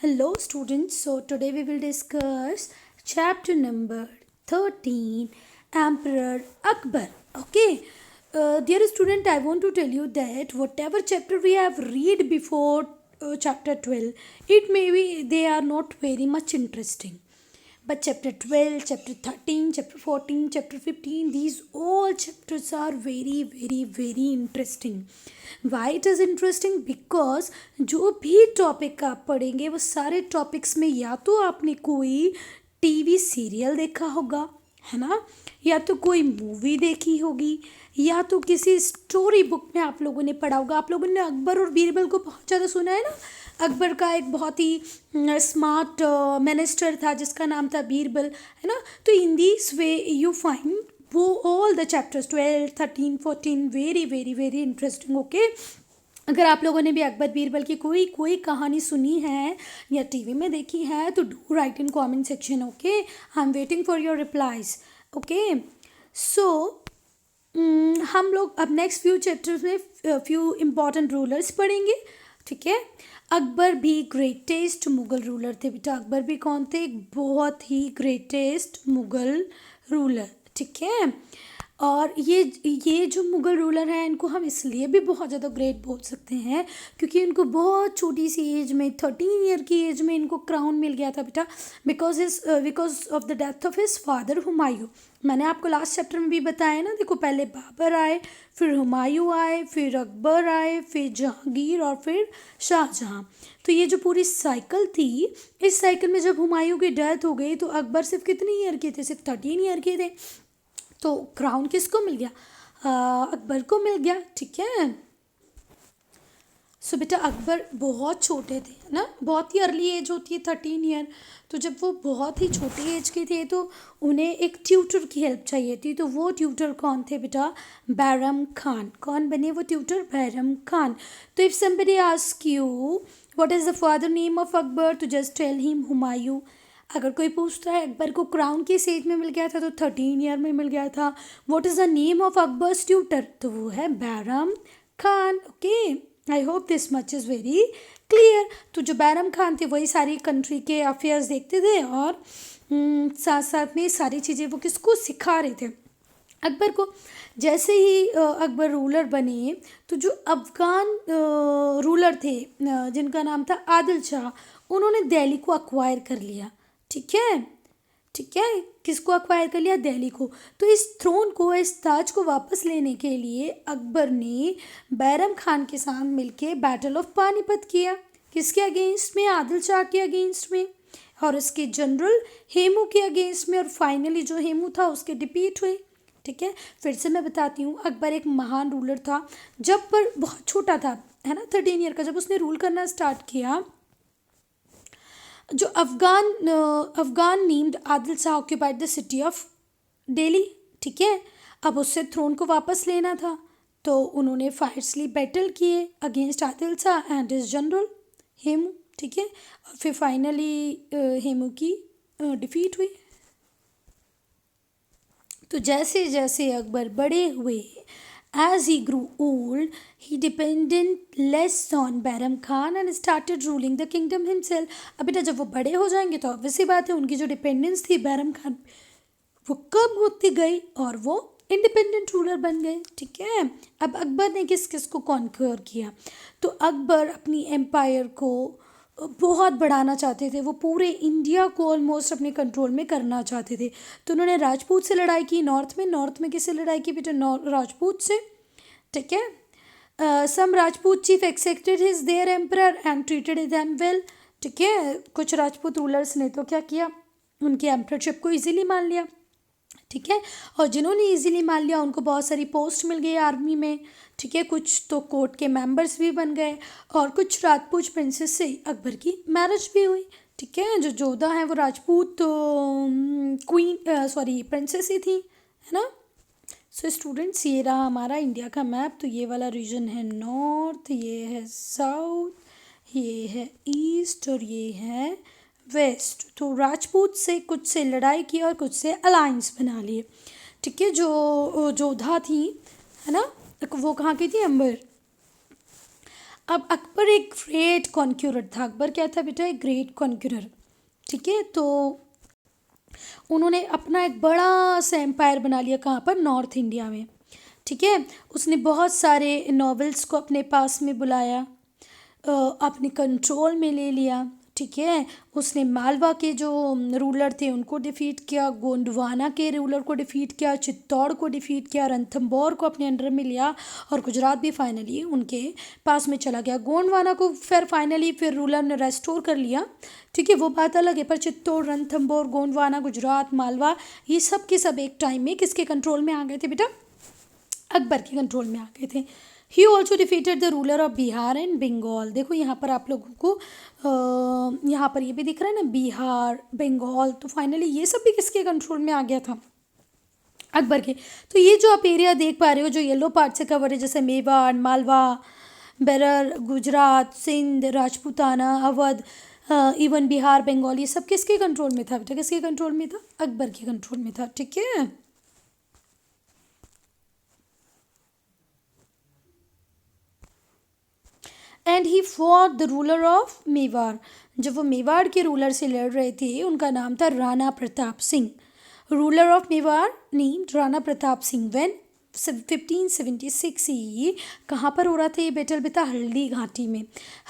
Hello students, so today we will discuss chapter number 13 Emperor Akbar. Okay, dear student, I want to tell you that whatever chapter we have read before chapter 12, it may be they are not very much interesting. But chapter 12, chapter 13, chapter 14, chapter 15, these all chapters are very interesting. Why it is interesting? Because जो भी topic आप पढ़ेंगे वो सारे topics में या तो आपने कोई टीवी सीरियल देखा होगा, है ना, या तो कोई मूवी देखी होगी, या तो किसी स्टोरी बुक में आप लोगों ने पढ़ा होगा. आप लोगों ने अकबर और बीरबल को बहुत ज़्यादा सुना है ना. अकबर का एक बहुत ही स्मार्ट मिनिस्टर था जिसका नाम था बीरबल, है ना. तो in this way you find वो all the chapters 12, 13, 14 very interesting. Okay, अगर आप लोगों ने भी अकबर बीरबल की कोई कोई कहानी सुनी है या टीवी में देखी है तो do write in comment section. Okay, I am waiting for your replies. Okay, so हम लोग अब नेक्स्ट फ्यू चैप्टर्स में फ्यू इम्पॉर्टेंट रूलर्स पढ़ेंगे. ठीक है, अकबर भी ग्रेटेस्ट मुग़ल रूलर थे बेटा. अकबर भी कौन थे? एक बहुत ही ग्रेटेस्ट मुग़ल रूलर. ठीक है, और ये जो मुग़ल रूलर हैं इनको हम इसलिए भी बहुत ज़्यादा ग्रेट बोल सकते हैं क्योंकि इनको बहुत छोटी सी एज में 13 ईयर की एज में इनको क्राउन मिल गया था बेटा. Because of the death of his father Humayun. मैंने आपको लास्ट चैप्टर में भी बताया ना. देखो, पहले बाबर आए, फिर हुमायूं आए, फिर अकबर आए, फिर जहांगीर और फिर शाहजहां. तो ये जो पूरी साइकिल थी, इस साइकिल में जब हुमायूं की डेथ हो गई तो अकबर सिर्फ कितनी ईयर के थे? सिर्फ 13 ईयर के थे. तो क्राउन किसको मिल गया? अकबर को मिल गया. ठीक है, सो बेटा अकबर बहुत छोटे थे, है ना. बहुत ही अर्ली एज होती है 13 ईयर. तो जब वो बहुत ही छोटी एज के थे तो उन्हें एक ट्यूटर की हेल्प चाहिए थी. तो वो ट्यूटर कौन थे बेटा? बैरम खान. कौन बने वो ट्यूटर? बैरम खान. तो if somebody ask you what is the father name of Akbar, तो जस्ट टेल हिम हुमायूं. अगर कोई पूछता है अकबर को क्राउन किस एज में मिल गया था, तो 13 ईयर में मिल गया था. What is the name of Akbar's tutor, तो वो है Bairam Khan. Okay, I hope this much is very clear. तो जो बैरम खान थे वही सारी कंट्री के अफेयर्स देखते थे और साथ साथ में सारी चीज़ें वो किसको सिखा रहे थे? अकबर को. जैसे ही अकबर रूलर बने तो जो अफ़गान रूलर थे जिनका नाम था आदिल शाह, उन्होंने दिल्ली को अक्वायर कर लिया. ठीक है, ठीक है, किसको अक्वायर कर लिया? दिल्ली को. तो इस थ्रोन को, इस ताज को वापस लेने के लिए अकबर ने बैरम खान के साथ मिलके बैटल ऑफ पानीपत किया. किसके अगेंस्ट में? आदिल शाह के अगेंस्ट में और इसके जनरल हेमू के अगेंस्ट में. और फाइनली जो हेमू था उसके डिफीट हुई. ठीक है, फिर से मैं बताती हूँ. अकबर एक महान रूलर था जब पर बहुत छोटा था, है ना, 13 ईयर का. जब उसने रूल करना स्टार्ट किया, जो Afghan named Adil Shah occupied the city of Delhi. ठीक है, अब उससे थ्रोन को वापस लेना था तो उन्होंने फायरसली बैटल किए against Adil Shah and his general Hemu. ठीक है, और फिर फाइनली हेमू की डिफीट हुई. तो जैसे जैसे अकबर बड़े हुए, as he grew old, he depended less on Bairam Khan and started ruling the kingdom himself. अब बेटा जब वो बड़े हो जाएंगे तो ऑब्वियस सी बात है उनकी जो डिपेंडेंस थी बैरम खान वो कम होती गई और वो इंडिपेंडेंट रूलर बन गए. ठीक है, अब अकबर ने किस किस को कॉन्क्योर किया? तो अकबर अपनी एम्पायर को बहुत बढ़ाना चाहते थे. वो पूरे इंडिया को ऑलमोस्ट अपने कंट्रोल में करना चाहते थे. तो उन्होंने राजपूत से लड़ाई की नॉर्थ में किससे लड़ाई की बेटा? राजपूत से. ठीक है, some Rajput chief accepted his their emperor and treated them well. ठीक है, कुछ राजपूत रूलर्स ने तो क्या किया? उनकी एम्पररशिप को इजीली मान लिया. ठीक है, और जिन्होंने इजीली मान लिया उनको बहुत सारी पोस्ट मिल गई आर्मी में. ठीक है, कुछ तो कोर्ट के मेंबर्स भी बन गए और कुछ राजपूत प्रिंसेस से अकबर की मैरिज भी हुई. ठीक है, जो जोधा हैं वो राजपूत प्रिंसेस ही थी, है ना. सो स्टूडेंट्स, ये रहा हमारा इंडिया का मैप. तो ये वाला रीजन है नॉर्थ, ये है साउथ, ये है ईस्ट और ये है वेस्ट. तो राजपूत से कुछ से लड़ाई की और कुछ से अलायंस बना लिए. ठीक है, जो जोधा थी, है ना, वो कहाँ की थी? अंबर. अब अकबर एक ग्रेट कॉन्क्यूरर था। अकबर क्या था बेटा? एक ग्रेट कॉन्क्यूरर। ठीक है, तो उन्होंने अपना एक बड़ा सा एम्पायर बना लिया। कहाँ पर? नॉर्थ इंडिया में। ठीक है, उसने बहुत सारे नॉवेल्स को अपने पास में बुलाया, अपने कंट्रोल में ले लिया। ठीक है, उसने मालवा के जो रूलर थे उनको डिफीट किया, गोंडवाना के रूलर को डिफीट किया, चित्तौड़ को डिफीट किया, रणथंबोर को अपने अंडर में लिया और गुजरात भी फाइनली उनके पास में चला गया। गोंडवाना को फिर रूलर ने रेस्टोर कर लिया। ठीक है, वो बात अलग है, पर चित्तौड़, रणथंबोर, गोंडवाना, गुजरात, मालवा, ये सब के सब एक टाइम में किसके कंट्रोल में आ गए थे बेटा? अकबर के कंट्रोल में आ गए थे। He also defeated the ruler of Bihar and Bengal. देखो यहाँ पर आप लोगों को यहाँ पर ये भी दिख रहा है ना, बिहार, बंगाल, तो फाइनली ये सब भी किसके कंट्रोल में आ गया था? अकबर के। तो ये जो आप एरिया देख पा रहे हो जो येलो पार्ट से कवर है, जैसे मेवाड़, मालवा, बेरर, गुजरात, सिंध, राजपूताना, अवध, इवन बिहार, बंगाल, ये सब किसके कंट्रोल में था बेटा? किसके कंट्रोल में था? अकबर के कंट्रोल में था। ठीक है, and he fought the ruler of Mewar. जब वो मेवाड़ के रूलर से लड़ रहे थे, उनका नाम था Rana Pratap Singh. Ruler of Mewar named Rana Pratap Singh. When 1576 ही कहाँ पर हो रहा था ये बैटल बेटा? हल्दी घाटी में।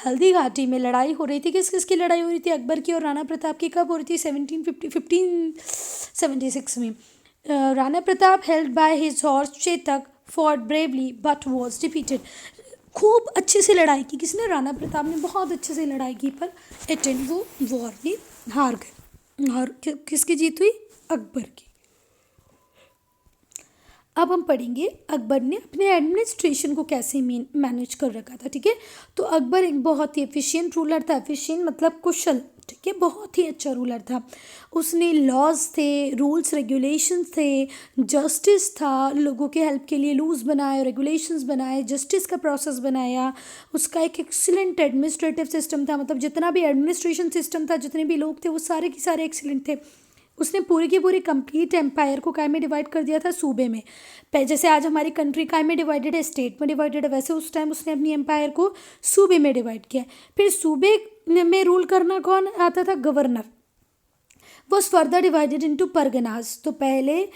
हल्दी घाटी में लड़ाई हो रही थी। किस किस की लड़ाई हो रही थी? अकबर की और राणा प्रताप की। कब हो रही थी? 1576 में। Rana Pratap held by his horse Chetak fought bravely but was defeated. खूब अच्छे से लड़ाई की किसने? राणा प्रताप ने बहुत अच्छे से लड़ाई की, पर एटेंड वो वॉर में हार गए। और किसकी जीत हुई? अकबर की। अब हम पढ़ेंगे अकबर ने अपने एडमिनिस्ट्रेशन को कैसे मैनेज कर रखा था। ठीक है, तो अकबर एक बहुत ही एफिशिएंट रूलर था। एफिशिएंट मतलब कुशल। ठीक है, बहुत ही अच्छा रूलर था। उसने लॉज थे, रूल्स रेगुलेशंस थे, जस्टिस था, लोगों के हेल्प के लिए लूज बनाए, रेगुलेशंस बनाए, जस्टिस का प्रोसेस बनाया। उसका एक एक्सीलेंट एडमिनिस्ट्रेटिव सिस्टम था, मतलब जितना भी एडमिनिस्ट्रेशन सिस्टम था, जितने भी लोग थे वो सारे के सारे एक्सीलेंट थे। उसने पूरी की पूरी कंप्लीट एम्पायर को काय में डिवाइड कर दिया था? सूबे में। जैसे आज हमारी कंट्री काय में डिवाइडेड है? स्टेट में डिवाइडेड है। वैसे उस टाइम उसने अपनी एम्पायर को सूबे में डिवाइड किया। फिर सूबे में रूल करना कौन आता था? Governor. Was further divided into Parganas. तो पहले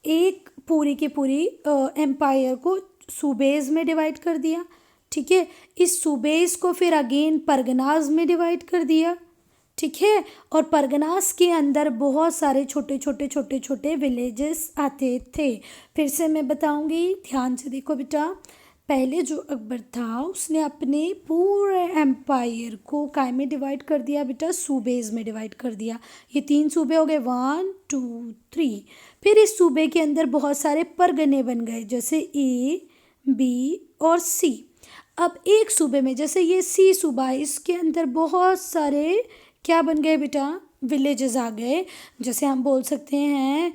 एक पूरी की पूरी एम्पायर को सूबेज में डिवाइड कर दिया। ठीक है, इस सूबेज को फिर अगेन परगनास में डिवाइड कर दिया। ठीक है, और परगनास के अंदर बहुत सारे छोटे छोटे छोटे छोटे विलेजेस आते थे। फिर से मैं बताऊंगी, ध्यान से देखो बेटा। पहले जो अकबर था उसने अपने पूरे एम्पायर को काय में डिवाइड कर दिया बेटा? सूबेज में डिवाइड कर दिया। ये 3 सूबे हो गए, 1 2 3। फिर इस सूबे के अंदर बहुत सारे परगने बन गए, जैसे ए, बी और सी। अब एक सूबे में, जैसे ये सी सूबा है, इसके अंदर बहुत सारे क्या बन गए बेटा? विलेजेस आ गए। जैसे हम बोल सकते हैं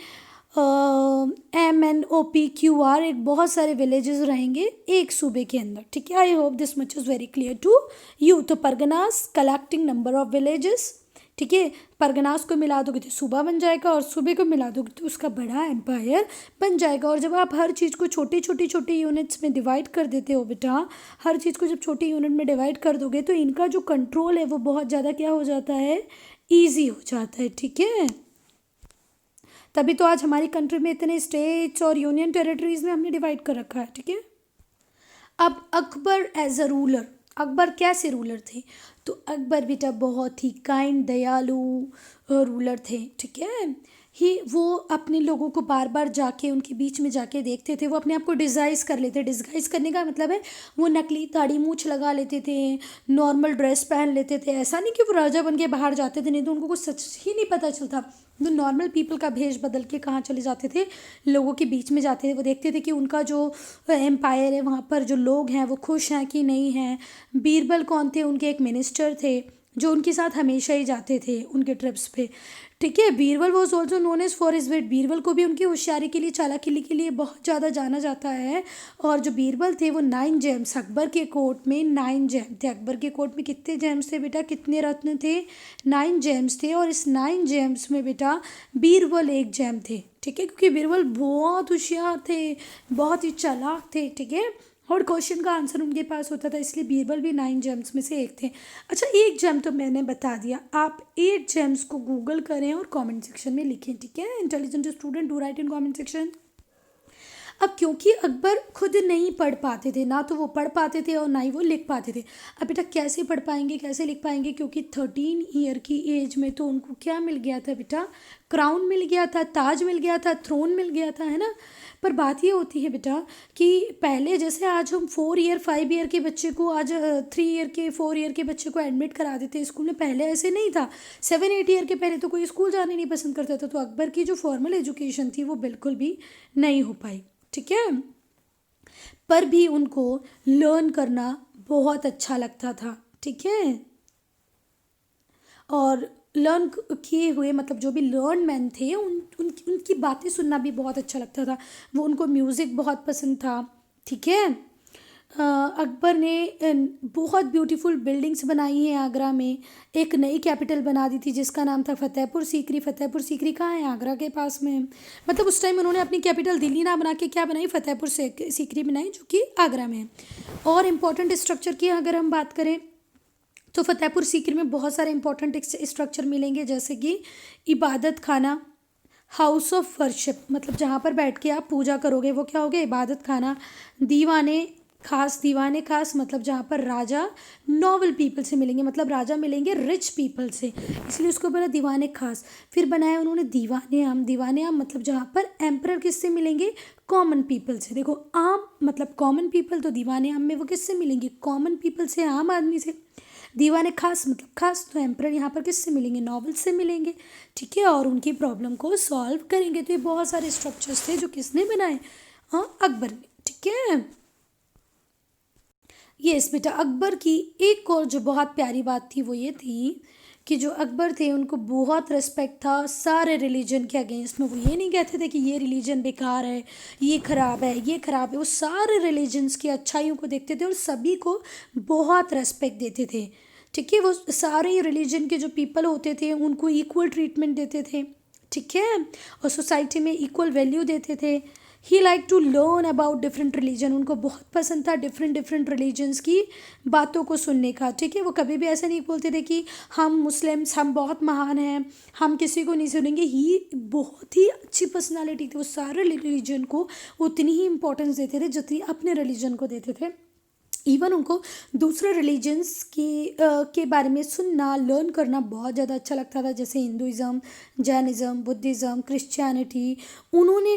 MNOPQR, एक बहुत सारे विलेजेस रहेंगे एक सूबे के अंदर। ठीक है, I hope this much is very clear to you. तो parganas collecting number of villages. ठीक है, परगनास को मिला दोगे तो सूबा बन जाएगा, और सूबे को मिला दोगे तो उसका बड़ा एम्पायर बन जाएगा। और जब आप हर चीज़ को छोटी छोटी छोटी यूनिट्स में डिवाइड कर देते हो बेटा, हर चीज़ को जब छोटी यूनिट में डिवाइड कर दोगे तो इनका जो कंट्रोल है वो बहुत ज़्यादा क्या हो जाता है? ईजी हो जाता है। ठीक है, तभी तो आज हमारी कंट्री में इतने स्टेट्स और यूनियन टेरिटरीज में हमने डिवाइड कर रखा है। ठीक है, अब Akbar as a ruler, Akbar कैसे रूलर थे? तो अकबर बेटा बहुत ही काइंड, दयालु रूलर थे। ठीक है, वो अपने लोगों को बार बार जाके उनके बीच में जाके देखते थे। वो अपने आप को डिज़ाइज कर लेते। डिज़ाइज करने का मतलब है वो नकली दाढ़ी मूछ लगा लेते थे, नॉर्मल ड्रेस पहन लेते थे। ऐसा नहीं कि वो राजा बन के बाहर जाते थे, नहीं तो उनको कुछ सच ही नहीं पता चलता। वो नॉर्मल पीपल का भेष बदल के कहाँ चले जाते थे? लोगों के बीच में जाते थे। वो देखते थे कि उनका जो एम्पायर है वहाँ पर जो लोग हैं वो खुश हैं कि नहीं हैं। बीरबल कौन थे? उनके एक मिनिस्टर थे जो उनके साथ हमेशा ही जाते थे उनके ट्रिप्स पे। ठीक है, Birbal was also known as for his wit. Birbal को भी उनकी होशियारी के लिए, चालाकी के लिए बहुत ज़्यादा जाना जाता है। और जो बीरबल थे वो 9 जेम्स, अकबर के कोर्ट में 9 जेम थे। अकबर के कोर्ट में कितने जेम्स थे बेटा? कितने रत्न थे? 9 जेम्स थे। और इस 9 जेम्स में बेटा बीरबल एक जेम थे। ठीक है, क्योंकि बीरबल बहुत होशियार थे, बहुत ही चालाक थे। ठीक है, और क्वेश्चन का आंसर उनके पास होता था, इसलिए बीरबल भी 9 जेम्स में से एक थे। अच्छा, एक जेम तो मैंने बता दिया, आप 8 जेम्स को गूगल करें और कमेंट सेक्शन में लिखें, ठीक है। Intelligent student do write in comment section. अब क्योंकि अकबर खुद नहीं पढ़ पाते थे, ना तो वो पढ़ पाते थे और ना ही वो लिख पाते थे। अब बेटा कैसे पढ़ पाएंगे, कैसे लिख पाएंगे, क्योंकि 13 ईयर की एज में तो उनको क्या मिल गया था बेटा, क्राउन मिल गया था, ताज मिल गया था, थ्रोन मिल गया था, है ना। पर बात ये होती है बेटा कि पहले जैसे आज हम 4 ईयर 5 ईयर के बच्चे को, आज 3 ईयर के 4 ईयर के बच्चे को एडमिट करा देते हैं स्कूल में, पहले ऐसे नहीं था। 7 8 ईयर के पहले तो कोई स्कूल जाने नहीं पसंद करता था, तो अकबर की जो फॉर्मल एजुकेशन थी वो बिल्कुल भी नहीं हो पाई, ठीक है। पर भी उनको लर्न करना बहुत अच्छा लगता था, ठीक है। और लर्न किए हुए मतलब जो भी लर्न मैन थे उनकी बातें सुनना भी बहुत अच्छा लगता था। वो उनको म्यूज़िक बहुत पसंद था, ठीक है। अकबर ने बहुत ब्यूटीफुल बिल्डिंग्स बनाई हैं आगरा में। एक नई कैपिटल बना दी थी जिसका नाम था फतेहपुर सीकरी। फतेहपुर सीकरी कहाँ है, आगरा के पास में। मतलब उस टाइम उन्होंने अपनी कैपिटल दिल्ली ना बना के क्या बनाई, फतेहपुर सीकरी बनाई, जो कि आगरा में है। और इम्पोर्टेंट स्ट्रक्चर की अगर हम बात करें तो फतेहपुर सीकरी में बहुत सारे इंपॉर्टेंट स्ट्रक्चर मिलेंगे, जैसे कि इबादत खाना, हाउस ऑफ वर्शिप, मतलब जहाँ पर बैठ के आप पूजा करोगे वो क्या हो गया, इबादत खाना। दीवाने खास मतलब जहाँ पर राजा नॉबल पीपल से मिलेंगे, मतलब राजा मिलेंगे रिच पीपल से, इसलिए उसको बोला दीवाने खास। फिर बनाया उन्होंने दीवाने आम मतलब जहाँ पर एम्परर किससे मिलेंगे, कॉमन पीपल से। देखो आम मतलब कॉमन पीपल, तो दीवाने आम में वो किससे मिलेंगे, कॉमन पीपल से, आम आदमी से। दीवाने खास मतलब खास, तो एम्परर यहाँ पर किससे मिलेंगे, नॉवल से मिलेंगे, ठीक है। और उनकी प्रॉब्लम को सॉल्व करेंगे। तो ये बहुत सारे स्ट्रक्चर्स थे जो किसने बनाए, हाँ अकबर ने, ठीक है। यस बेटा, अकबर की एक और जो बहुत प्यारी बात थी वो ये थी कि जो अकबर थे उनको बहुत रिस्पेक्ट था सारे रिलीजन के अगेंस्ट में। वो ये नहीं कहते थे कि ये रिलीजन बेकार है, ये ख़राब है, ये ख़राब है। वो सारे रिलीजन्स की अच्छाइयों को देखते थे और सभी को बहुत रेस्पेक्ट देते थे, ठीक है। वो सारे रिलीजन के जो पीपल होते थे उनको इक्वल ट्रीटमेंट देते थे, ठीक है। और सोसाइटी में इक्वल वैल्यू देते थे। He like to learn about different religion, उनको बहुत पसंद था डिफरेंट रिलीजन्स की बातों को सुनने का, ठीक है। वो कभी भी ऐसा नहीं बोलते थे कि हम मुस्लिम्स हम बहुत महान हैं, हम किसी को नहीं सुनेंगे। ही बहुत ही अच्छी पर्सनालिटी थी, वो सारे रिलीजन को उतनी ही इम्पोर्टेंस देते थे जितनी अपने रिलीजन को देते थे। इवन उनको दूसरे रिलीजन्स के बारे में सुनना लर्न करना बहुत ज़्यादा अच्छा लगता था, जैसे हिंदुज़म, जैनिज़्म, बुद्धिज़्म, क्रिश्चियनिटी। उन्होंने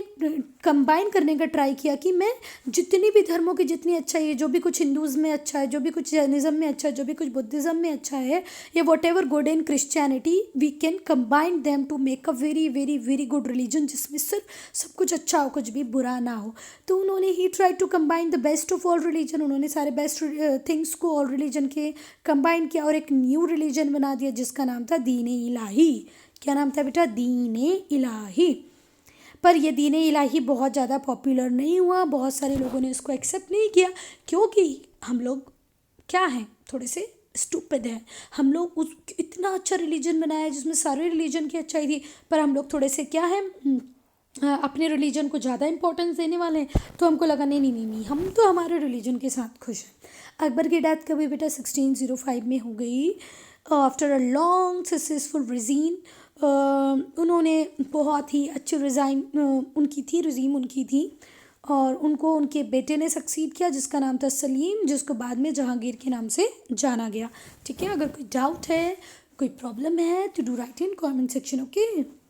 कंबाइन करने का ट्राई किया कि मैं जितनी भी धर्मों की जितनी अच्छाई है, जो भी कुछ हिंदूज़ में अच्छा है, जो भी कुछ जैनिज़्म में अच्छा है, जो भी कुछ बुद्धिज़्म में अच्छा है, या whatever good in Christianity, we can combine them to make a very very very good religion, जिसमें सिर्फ सब कुछ अच्छा हो, कुछ भी बुरा ना हो। तो उन्होंने ही try to combine the best of all religion. उन्होंने सारे बेस्ट थिंग्स को ऑल रिलीजन के कंबाइन किया और एक न्यू रिलीजन बना दिया जिसका नाम था दीन इलाही। क्या नाम था बेटा, दीन इलाही। पर ये दीन इलाही बहुत ज़्यादा पॉपुलर नहीं हुआ, बहुत सारे लोगों ने इसको एक्सेप्ट नहीं किया, क्योंकि हम लोग क्या हैं, थोड़े से स्टूपिड हैं। हम लोग उस इतना अच्छा रिलीजन बनाया जिसमें सारे रिलीजन की अच्छाई थी, पर हम लोग थोड़े से क्या हैं, अपने रिलीजन को ज़्यादा इंपॉर्टेंस देने वाले हैं। तो हमको लगा नहीं, हम तो हमारे रिलीजन के साथ खुश हैं। अकबर की डेथ कभी बेटा 1605 में हो गई, after a long successful regime. उन्होंने बहुत ही अच्छी रिजीम उनकी थी और उनको उनके बेटे ने सक्सीड किया जिसका नाम था सलीम, जिसको बाद में जहांगीर के नाम से जाना गया, ठीक है। अगर कोई डाउट है, कोई प्रॉब्लम है तो do write in comment section, okay.